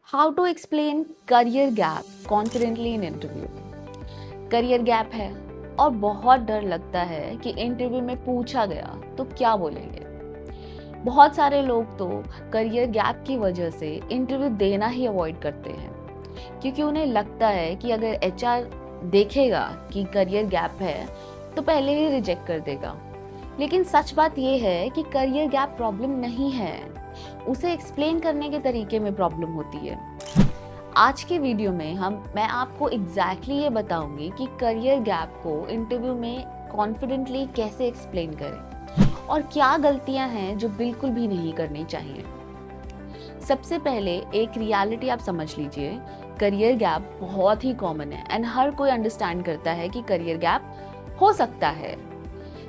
How to explain career gap confidently in interview. Career gap है और बहुत डर लगता है कि इंटरव्यू में पूछा गया तो क्या बोलेंगे। बहुत सारे लोग तो करियर गैप की वजह से इंटरव्यू देना ही अवॉइड करते हैं क्योंकि उन्हें लगता है कि अगर एचआर देखेगा कि करियर गैप है तो पहले ही रिजेक्ट कर देगा। लेकिन सच बात यह है कि करियर गैप प्रॉब्लम नहीं है, उसे एक्सप्लेन करने के तरीके में प्रॉब्लम होती है। आज के वीडियो में मैं आपको एग्जैक्टली ये बताऊंगी कि करियर गैप को इंटरव्यू में कॉन्फिडेंटली कैसे एक्सप्लेन करें और क्या गलतियां हैं जो बिल्कुल भी नहीं करनी चाहिए। सबसे पहले एक रियलिटी आप समझ लीजिए, करियर गैप बहुत ही कॉमन है एंड हर कोई अंडरस्टैंड करता है कि करियर गैप हो सकता है।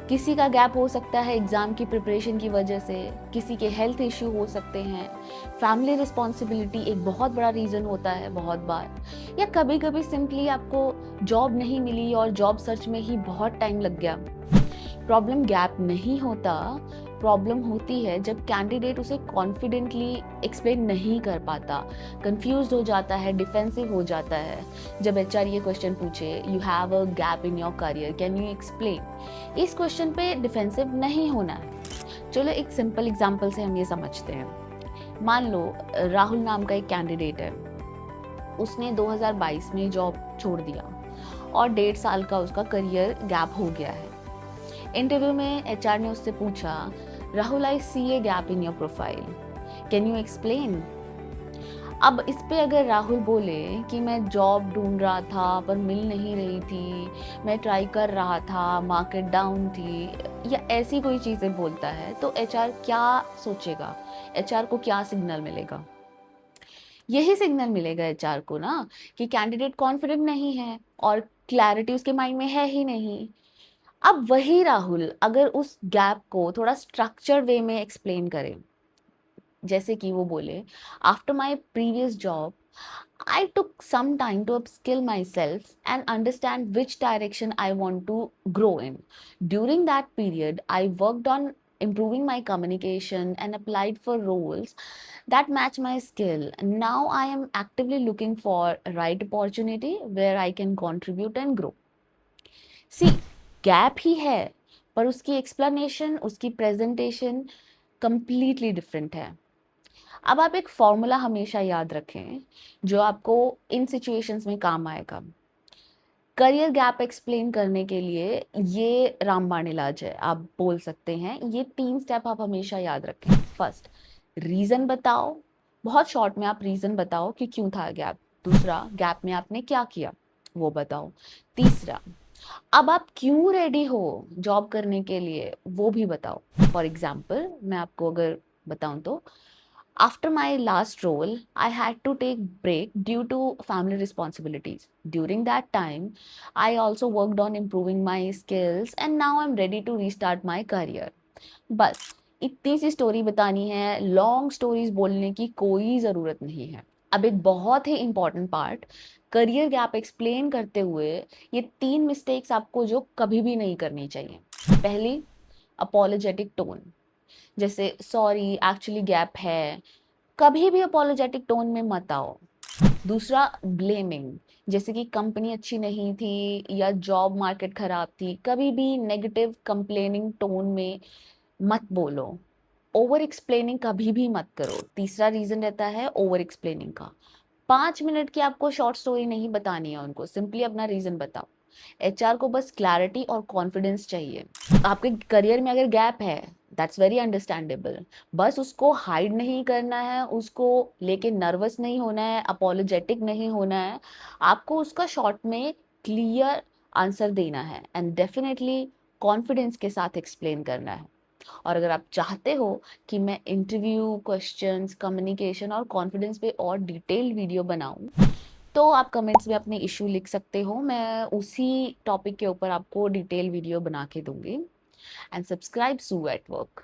किसी का गैप हो सकता है एग्जाम की प्रिपरेशन की वजह से, किसी के हेल्थ इश्यू हो सकते हैं, फैमिली रिस्पॉन्सिबिलिटी एक बहुत बड़ा रीज़न होता है बहुत बार, या कभी कभी सिंपली आपको जॉब नहीं मिली और जॉब सर्च में ही बहुत टाइम लग गया। प्रॉब्लम गैप नहीं होता, प्रॉब्लम होती है जब कैंडिडेट उसे कॉन्फिडेंटली एक्सप्लेन नहीं कर पाता, कंफ्यूज हो जाता है, डिफेंसिव हो जाता है। जब एचआर ये क्वेश्चन पूछे, you have a gap in your career, can you explain, इस क्वेश्चन पे डिफेंसिव नहीं होना है। चलो एक सिंपल एग्जांपल से हम ये समझते हैं। मान लो राहुल नाम का एक कैंडिडेट है, उसने 2022 में जॉब छोड़ दिया और 1.5 साल का उसका करियर गैप हो गया है। इंटरव्यू में एचआर ने उससे पूछा, Rahul I see a gap in your profile, can you explain. अब इस पे अगर राहुल बोले कि मैं जॉब ढूंढ रहा था पर मिल नहीं रही थी, मैं ट्राई कर रहा था, मार्केट डाउन थी, या ऐसी कोई चीज़ें बोलता है, तो एचआर क्या सोचेगा, एचआर को क्या सिग्नल मिलेगा? यही सिग्नल मिलेगा एचआर को ना कि कैंडिडेट कॉन्फिडेंट नहीं है और क्लैरिटी उसके माइंड में है ही नहीं। अब वही राहुल अगर उस गैप को थोड़ा स्ट्रक्चर्ड वे में एक्सप्लेन करे, जैसे कि वो बोले, after my previous job I took some time to upskill myself and understand which direction I want to grow in. During that period, I worked on improving my communication and applied for roles that match my skill. Now I am actively looking for a right opportunity where I can contribute and grow. See, gap ही है पर उसकी explanation, उसकी presentation completely different है। अब आप एक formula हमेशा याद रखें जो आपको इन सिचुएशंस में काम आएगा। करियर गैप एक्सप्लेन करने के लिए ये रामबाण इलाज है, आप बोल सकते हैं। ये 3 स्टेप आप हमेशा याद रखें। फर्स्ट, रीजन बताओ, बहुत शॉर्ट में आप रीजन बताओ कि क्यों था गैप। दूसरा, गैप में आपने क्या किया वो बताओ। तीसरा, अब आप क्यों रेडी हो जॉब करने के लिए वो भी बताओ। फॉर एग्जाम्पल मैं आपको अगर बताऊं तो, after my last role I had to take break due to family responsibilities. During that time I also worked on improving my skills and now I am ready to restart my career. बस इतनी सी story बतानी है, long stories बोलने की कोई ज़रूरत नहीं है। अब एक बहुत ही important part, career gap explain करते हुए ये 3 मिस्टेक्स आपको जो कभी भी नहीं करनी चाहिए। पहली, अपोलोजेटिक टोन, जैसे सॉरी एक्चुअली गैप है, कभी भी अपोलोजेटिक टोन में मत आओ। दूसरा, ब्लेमिंग, जैसे कि कंपनी अच्छी नहीं थी या जॉब मार्केट खराब थी, कभी भी नेगेटिव कंप्लेनिंग टोन में मत बोलो। ओवर एक्सप्लेनिंग कभी भी मत करो। तीसरा रीजन रहता है ओवर एक्सप्लेनिंग का। 5 मिनट की आपको शॉर्ट स्टोरी नहीं बतानी है उनको, सिंपली अपना रीजन बताओ। एचआर को बस क्लैरिटी और कॉन्फिडेंस चाहिए। आपके करियर में अगर गैप है, दैट्स वेरी अंडरस्टैंडेबल, बस उसको हाइड नहीं करना है, उसको लेके नर्वस नहीं होना है, अपोलोजेटिक नहीं होना है। आपको उसका शॉर्ट में क्लियर आंसर देना है एंड डेफिनेटली कॉन्फिडेंस के साथ एक्सप्लेन करना है। और अगर आप चाहते हो कि मैं इंटरव्यू, क्वेश्चंस, कम्युनिकेशन और कॉन्फिडेंस पे और डिटेल्ड वीडियो बनाऊं, तो आप कमेंट्स में अपने इशू लिख सकते हो, मैं उसी टॉपिक के ऊपर आपको डिटेल वीडियो बना के दूंगी। And subscribe Sue at work.